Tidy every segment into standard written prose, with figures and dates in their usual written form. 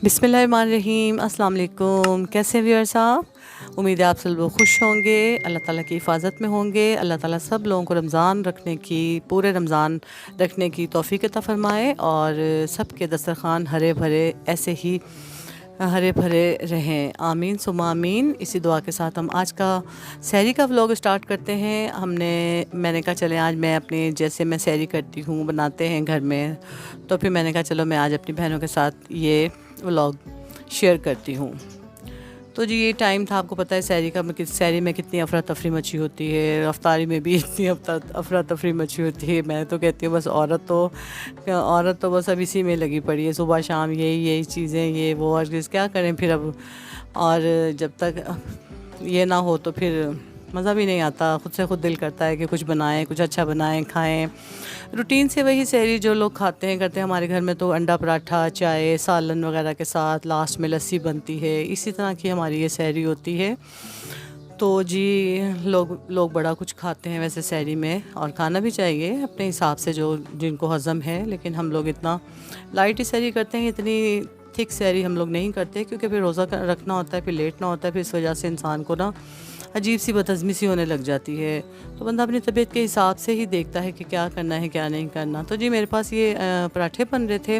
बिस्मिल्लाहिर्रहमानिर्रहीम। अस्सलाम वालेकुम। कैसे व्यूअर्स साहब, उम्मीद है आप सब लोग खुश होंगे, अल्लाह ताला की हिफाजत में होंगे। अल्लाह ताला सब लोगों को रमज़ान रखने की, पूरे रमज़ान रखने की तौफ़ीक अता फ़रमाए और सब के दस्तरख़्वान हरे भरे ऐसे ही हरे भरे रहें, आमीन सुम्मा आमीन। इसी दुआ के साथ हम आज का सहरी का व्लॉग स्टार्ट करते हैं। मैंने कहा चलें आज मैं अपनी जैसे मैं सहरी करती हूँ बनाते हैं घर में, तो फिर मैंने कहा चलो मैं आज अपनी बहनों के साथ ये व्लॉग शेयर करती हूँ। तो जी ये टाइम था, आपको पता है सहरी का, सहरी में कितनी अफरा तफरी मची होती है, अफ्तारी में भी इतनी अफरा तफरी मची होती है। मैं तो कहती हूँ बस औरत तो बस अब इसी में लगी पड़ी है, सुबह शाम यही यही चीज़ें, ये वो, और क्या करें फिर अब। और जब तक ये ना हो तो फिर मज़ा भी नहीं आता, ख़ुद से ख़ुद दिल करता है कि कुछ बनाएं, कुछ अच्छा बनाएं, खाएं। रूटीन से वही सहरी जो लोग खाते हैं करते हैं। हमारे घर में तो अंडा पराठा, चाय, सालन वगैरह के साथ लास्ट में लस्सी बनती है, इसी तरह की हमारी ये सहरी होती है। तो जी लोग बड़ा कुछ खाते हैं वैसे सहरी में, और खाना भी चाहिए अपने हिसाब से जो जिनको हज़म है, लेकिन हम लोग इतना लाइट ही सहरी करते हैं, इतनी थिक सहरी हम लोग नहीं करते, क्योंकि फिर रोज़ा रखना होता है, फिर लेटना होता है, फिर इस वजह से इंसान को ना अजीब सी बदहज़मी सी होने लग जाती है। तो बंदा अपनी तबीयत के हिसाब से ही देखता है कि क्या करना है क्या नहीं करना। तो जी मेरे पास ये पराठे बन रहे थे,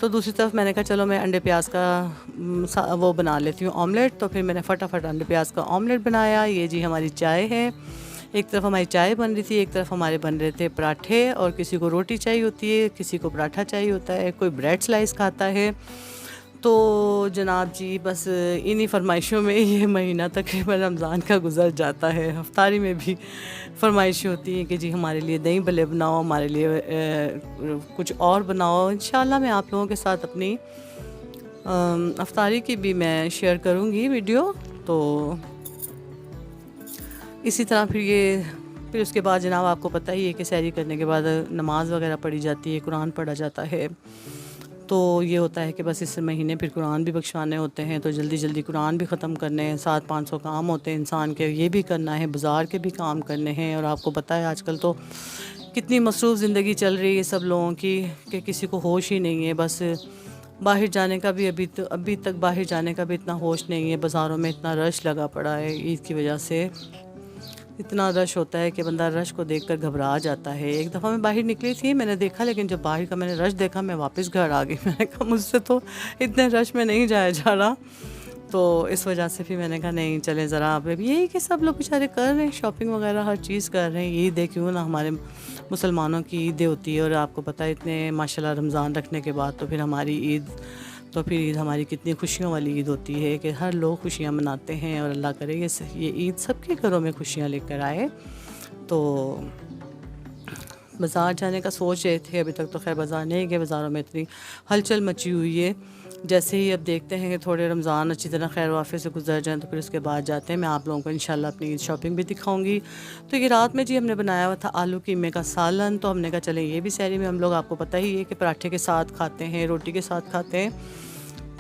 तो दूसरी तरफ मैंने कहा चलो मैं अंडे प्याज का वो बना लेती हूँ ऑमलेट। तो फिर मैंने फटाफट अंडे प्याज का ऑमलेट बनाया। ये जी हमारी चाय है, एक तरफ हमारी चाय बन रही थी, एक तरफ हमारे बन रहे थे पराठे। और किसी को रोटी चाहिए होती है, किसी को पराठा चाहिए होता है, कोई ब्रेड स्लाइस खाता है। तो जनाब जी बस इन्हीं फरमाइशों में ये महीना तकरीबन रमज़ान का गुज़र जाता है। इफ्तारी में भी फरमाइशें होती हैं कि जी हमारे लिए दही भल्ले बनाओ, हमारे लिए कुछ और बनाओ। इंशाल्लाह मैं आप लोगों के साथ अपनी इफ्तारी की भी मैं शेयर करूँगी वीडियो। तो इसी तरह फिर उसके बाद जनाब आपको पता ही है कि सहरी करने के बाद नमाज़ वगैरह पढ़ी जाती है, कुरान पढ़ा जाता है। तो ये होता है कि बस इस महीने फिर कुरान भी बख्शवाने होते हैं, तो जल्दी जल्दी कुरान भी ख़त्म करने हैं। 700-500 काम होते हैं इंसान के, ये भी करना है, बाज़ार के भी काम करने हैं। और आपको पता है आजकल तो कितनी मसरूफ़ ज़िंदगी चल रही है सब लोगों की कि किसी को होश ही नहीं है। बस बाहर जाने का भी अभी तक बाहर जाने का भी इतना होश नहीं है। बाज़ारों में इतना रश लगा पड़ा है, ईद की वजह से इतना रश होता है कि बंदा रश को देखकर घबरा जाता है। एक दफ़ा मैं बाहर निकली थी, मैंने देखा, लेकिन जब बाहर का मैंने रश देखा मैं वापस घर आ गई। मैंने कहा मुझसे तो इतने रश में नहीं जाया जा रहा। तो इस वजह से फिर मैंने कहा नहीं चले ज़रा, आप यही कि सब लोग बेचारे कर रहे हैं शॉपिंग वगैरह, हर चीज़ कर रहे हैं। ईद है क्यों ना, हमारे मुसलमानों की ईदें होती है। और आपको पता है इतने माशाल्लाह रमज़ान रखने के बाद तो फिर हमारी ईद, तो फिर ईद हमारी कितनी खुशियों वाली ईद होती है कि हर लोग खुशियाँ मनाते हैं। और अल्लाह करे ये ईद सबके घरों में खुशियाँ लेकर आए। तो बाज़ार जाने का सोच रहे थे, अभी तक तो खैर बाज़ार नहीं गए, बाज़ारों में इतनी हलचल मची हुई है। जैसे ही अब देखते हैं कि थोड़े रमज़ान अच्छी तरह खैर वाफ़े से गुजर जाएँ, तो फिर उसके बाद जाते हैं। मैं आप लोगों को इंशाल्लाह अपनी शॉपिंग भी दिखाऊंगी। तो ये रात में जी हमने बनाया हुआ था आलू कीमे का सालन। तो हमने कहा चलें ये भी सहरी में हम लोग, आपको पता ही है कि पराठे के साथ खाते हैं, रोटी के साथ खाते हैं।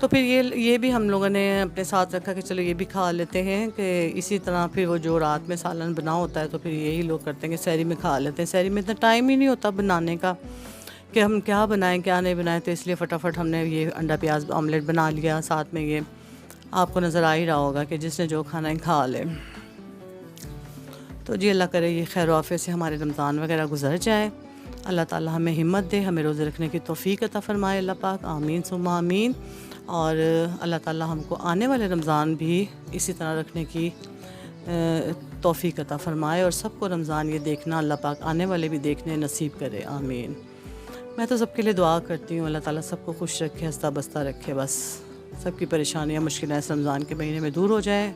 तो फिर ये भी हम लोगों ने अपने साथ रखा कि चलो ये भी खा लेते हैं। कि इसी तरह फिर वो जो रात में सालन बना होता है तो फिर यही लोग करते हैं कि सहरी में खा लेते हैं। सहरी में इतना टाइम ही नहीं होता बनाने का कि हम क्या बनाएं क्या नहीं बनाएं, तो इसलिए फ़टाफ़ट हमने ये अंडा प्याज ऑमलेट बना लिया। साथ में ये आपको नज़र आ ही रहा होगा कि जिसने जो खाना है खा ले। तो जी अल्लाह करे ये खैर वाफ़े से हमारे रमज़ान वगैरह गुजर जाए। अल्लाह ताला हमें हिम्मत दे, हमें रोज़े रखने की तौफ़ीक अता फ़रमाए अल्लाह पाक, आमीन सुम्मा आमीन। और अल्लाह ताला हमको आने वाले रमज़ान भी इसी तरह रखने की तौफ़ीक अता फ़रमाए। और सबको रमज़ान ये देखना अल्लाह पाक आने वाले भी देखने नसीब करे, आमीन। मैं तो सबके लिए दुआ करती हूँ, अल्लाह ताला सबको खुश रखे, हंसता बसता रखे, बस सबकी परेशानियाँ मुश्किलें इस रमज़ान के महीने में दूर हो जाए।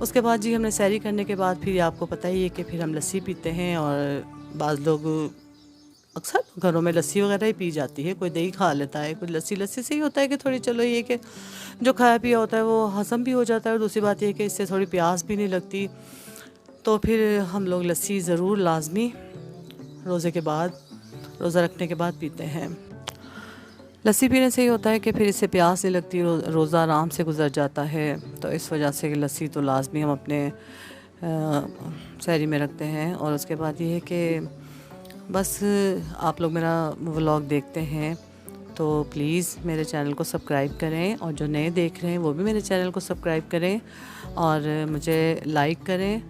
उसके बाद जी हमने सहरी करने के बाद फिर आपको पता ही है कि फिर हम लस्सी पीते हैं। और बाज़ लोग अक्सर घरों में लस्सी वगैरह ही पी जाती है, कोई दही खा लेता है, कोई लस्सी से ही होता है कि थोड़ी चलो ये कि जो खाया पिया होता है वो हज़म भी हो जाता है। और दूसरी बात ये कि इससे थोड़ी प्यास भी नहीं लगती। तो फिर हम लोग लस्सी ज़रूर लाजमी रोज़े के बाद, रोज़ा रखने के बाद पीते हैं। लस्सी पीने से ही होता है कि फिर इससे प्यास नहीं लगती, रोज़ा आराम से गुजर जाता है। तो इस वजह से लस्सी तो लाजमी हम अपने सहरी में रखते हैं। और उसके बाद ये है कि बस आप लोग मेरा व्लॉग देखते हैं तो प्लीज़ मेरे चैनल को सब्सक्राइब करें, और जो नए देख रहे हैं वो भी मेरे चैनल को सब्सक्राइब करें और मुझे लाइक करें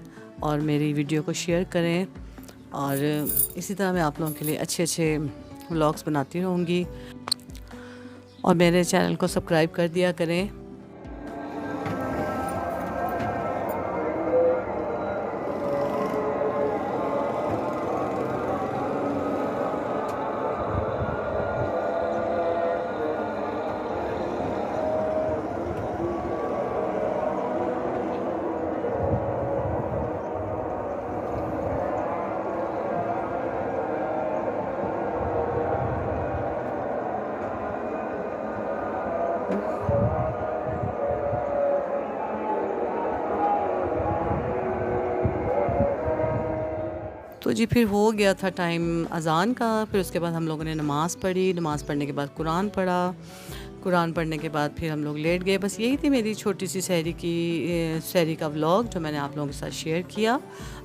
और मेरी वीडियो को शेयर करें। और इसी तरह मैं आप लोगों के लिए अच्छे अच्छे व्लॉग्स बनाती रहूँगी, और मेरे चैनल को सब्सक्राइब कर दिया करें। तो जी फिर हो गया था टाइम अज़ान का। फिर उसके बाद हम लोगों ने नमाज़ पढ़ी, नमाज़ पढ़ने के बाद कुरान पढ़ा, कुरान पढ़ने के बाद फिर हम लोग लेट गए। बस यही थी मेरी छोटी सी सहरी का व्लॉग जो मैंने आप लोगों के साथ शेयर किया।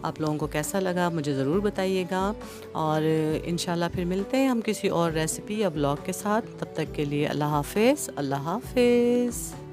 आप लोगों को कैसा लगा मुझे ज़रूर बताइएगा, और इंशाल्लाह फिर मिलते हैं हम किसी और रेसिपी या व्लॉग के साथ। तब तक के लिए अल्लाह हाफ़िज़, अल्लाह हाफ़िज़।